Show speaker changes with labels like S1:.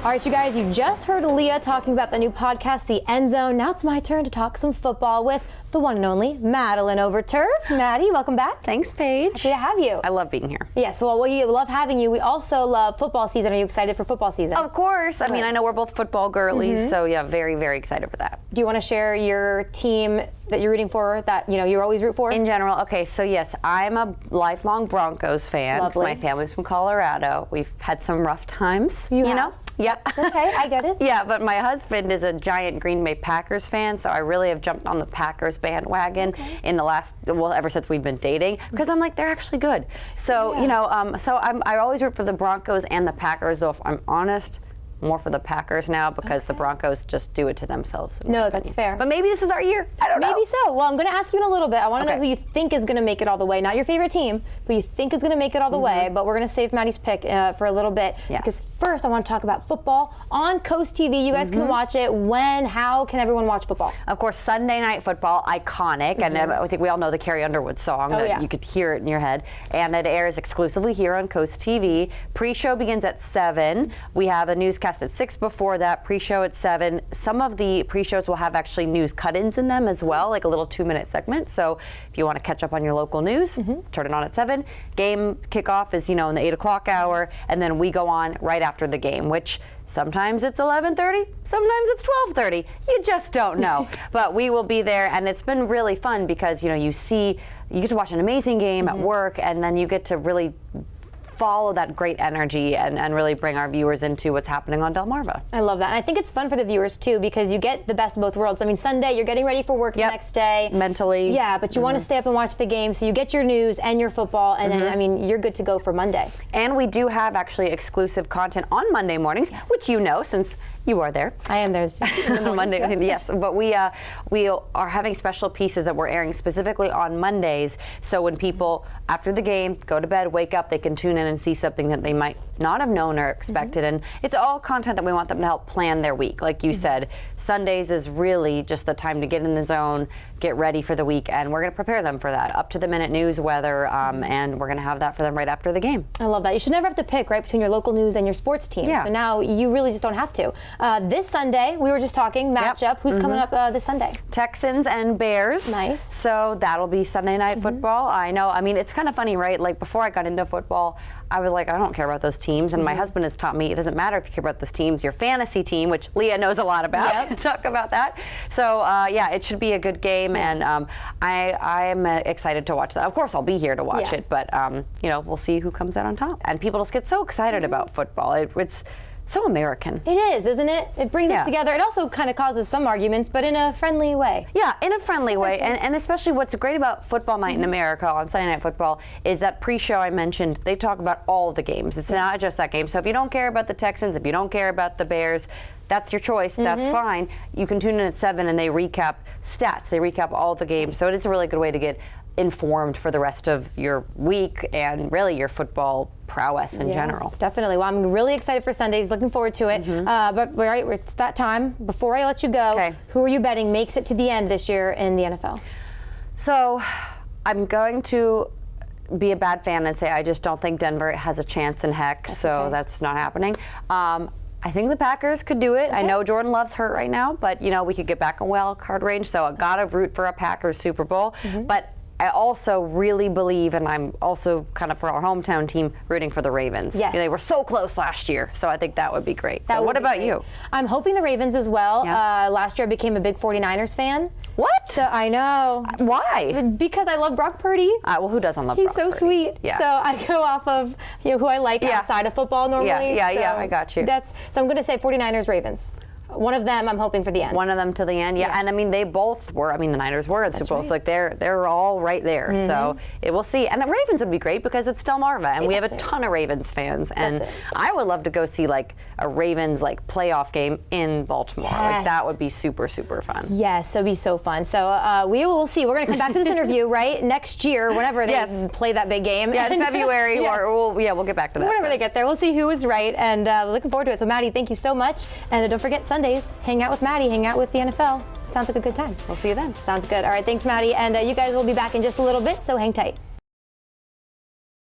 S1: All right, you guys, you just heard Leah talking about the new podcast, The End Zone. Now it's my turn to talk some football with the one and only Madeleine Overturf. Maddie, welcome back.
S2: Thanks, Paige.
S1: Happy to have you.
S2: I love being here.
S1: Yes, well, we love having you. We also love football season. Are you excited for football season?
S2: Of course. I mean, I know we're both football girlies, so yeah, very, very excited for that.
S1: Do you want to share your team that you're rooting for, that you always root for?
S2: In general, okay, so yes, I'm a lifelong Broncos fan.
S1: Lovely.
S2: My family's from Colorado. We've had some rough times, you know? Yep.
S1: Okay, I get it.
S2: Yeah, but my husband is a giant Green Bay Packers fan, so I really have jumped on the Packers bandwagon in the last, ever since we've been dating, because I'm like, they're actually good. So, I always root for the Broncos and the Packers, though if I'm honest, more for the Packers now because the Broncos just do it to themselves.
S1: No, that's fair.
S2: But maybe this is our year. I don't know.
S1: Maybe so. Well, I'm going to ask you in a little bit. I want to know who you think is going to make it all the way. Not your favorite team, who you think is going to make it all the way. But we're going to save Maddie's pick for a little bit.
S2: Yeah.
S1: Because first I want to talk about football on CoastTV. You guys can watch it. When, how can everyone watch football?
S2: Of course, Sunday Night Football, iconic. And I think we all know the Carrie Underwood song. You could hear it in your head. And it airs exclusively here on CoastTV. Pre-show begins at 7. We have a newscast at 6 before that, pre-show at 7. Some of the pre-shows will have actually news cut-ins in them as well, like a little 2-minute segment. So if you want to catch up on your local news, turn it on at 7. Game kickoff is, in the 8 o'clock hour, and then we go on right after the game, which sometimes it's 11:30, sometimes it's 12:30. You just don't know. But we will be there, and it's been really fun because, you get to watch an amazing game at work, and then you get to really follow that great energy and really bring our viewers into what's happening on Delmarva.
S1: I love that. And I think it's fun for the viewers too because you get the best of both worlds. I mean, Sunday, you're getting ready for work the next day.
S2: Mentally.
S1: Yeah, but you want to stay up and watch the game, so you get your news and your football, and then, you're good to go for Monday. And
S2: we do have actually exclusive content on Monday mornings, which since you are there.
S1: I am there
S2: on Monday. Yes, but we are having special pieces that we're airing specifically on Mondays. So when people after the game go to bed, wake up, they can tune in and see something that they might not have known or expected. And it's all content that we want them to help plan their week. Like you said, Sundays is really just the time to get in the zone, get ready for the week, and we're going to prepare them for that. Up to the minute news, weather, and we're going to have that for them right after the game.
S1: I love that. You should never have to pick between your local news and your sports team.
S2: Yeah.
S1: So now you really just don't have to. This Sunday, we were just talking matchup. Who's coming up this Sunday?
S2: Texans and Bears.
S1: Nice.
S2: So that'll be Sunday Night Football. I know. I mean, it's kind of funny, right? Like before I got into football, I was like, I don't care about those teams. And my husband has taught me it doesn't matter if you care about those teams. Your fantasy team, which Leah knows a lot about, talk about that. So it should be a good game, and I am excited to watch that. Of course, I'll be here to watch it, but we'll see who comes out on top. And people just get so excited about football. It's so American.
S1: It is, isn't it? It brings us together. It also kind of causes some arguments, but in a friendly way.
S2: Yeah, in a friendly way. And especially what's great about football night in America on Sunday Night Football is that pre-show I mentioned, they talk about all the games. It's not just that game. So if you don't care about the Texans, if you don't care about the Bears, that's your choice. That's fine. You can tune in at 7 and they recap stats. They recap all the games. So it is a really good way to get informed for the rest of your week and really your football prowess in general.
S1: Definitely. Well, I'm really excited for Sundays. Looking forward to it. But it's that time. Before I let you go, who are you betting makes it to the end this year in the NFL?
S2: So I'm going to be a bad fan and say I just don't think Denver has a chance in heck. That's not happening. I think the Packers could do it. I know Jordan Love's hurt right now, but we could get back a wild card range. So I gotta root for a Packers Super Bowl. But I also really believe, and I'm also kind of for our hometown team, rooting for the Ravens.
S1: Yes.
S2: They were so close last year, so I think that would be great. So what about you?
S1: I'm hoping the Ravens as well.
S2: Yeah.
S1: Last year I became a big 49ers fan.
S2: What?
S1: So I know.
S2: Why?
S1: Because I love Brock Purdy.
S2: Well, who doesn't love
S1: He's
S2: Brock Purdy?
S1: So sweet.
S2: Yeah.
S1: So I go off of who I like outside of football normally.
S2: Yeah, I got you.
S1: So I'm going to say 49ers, Ravens. One of them I'm hoping for the end.
S2: One of them to the end, and I mean they both were. I mean the Niners were in the Super Bowl, so like they're all right there. So we'll see. And the Ravens would be great because it's Delmarva, and we have a ton of Ravens fans, and I would love to go see like a Ravens playoff game in Baltimore.
S1: Yes.
S2: Like that would be super fun.
S1: Yes, it'd be so fun. So we will see. We're going to come back to this interview next year, whenever they play that big game.
S2: Yeah, in February, or we'll get back to that.
S1: Whenever they get there, we'll see who is right, and looking forward to it. So Maddie, thank you so much, and don't forget Sundays, hang out with Maddie, hang out with the NFL. Sounds like a good time.
S2: We'll see you then.
S1: Sounds good. All right, thanks Maddie, and you guys will be back in just a little bit, so hang tight.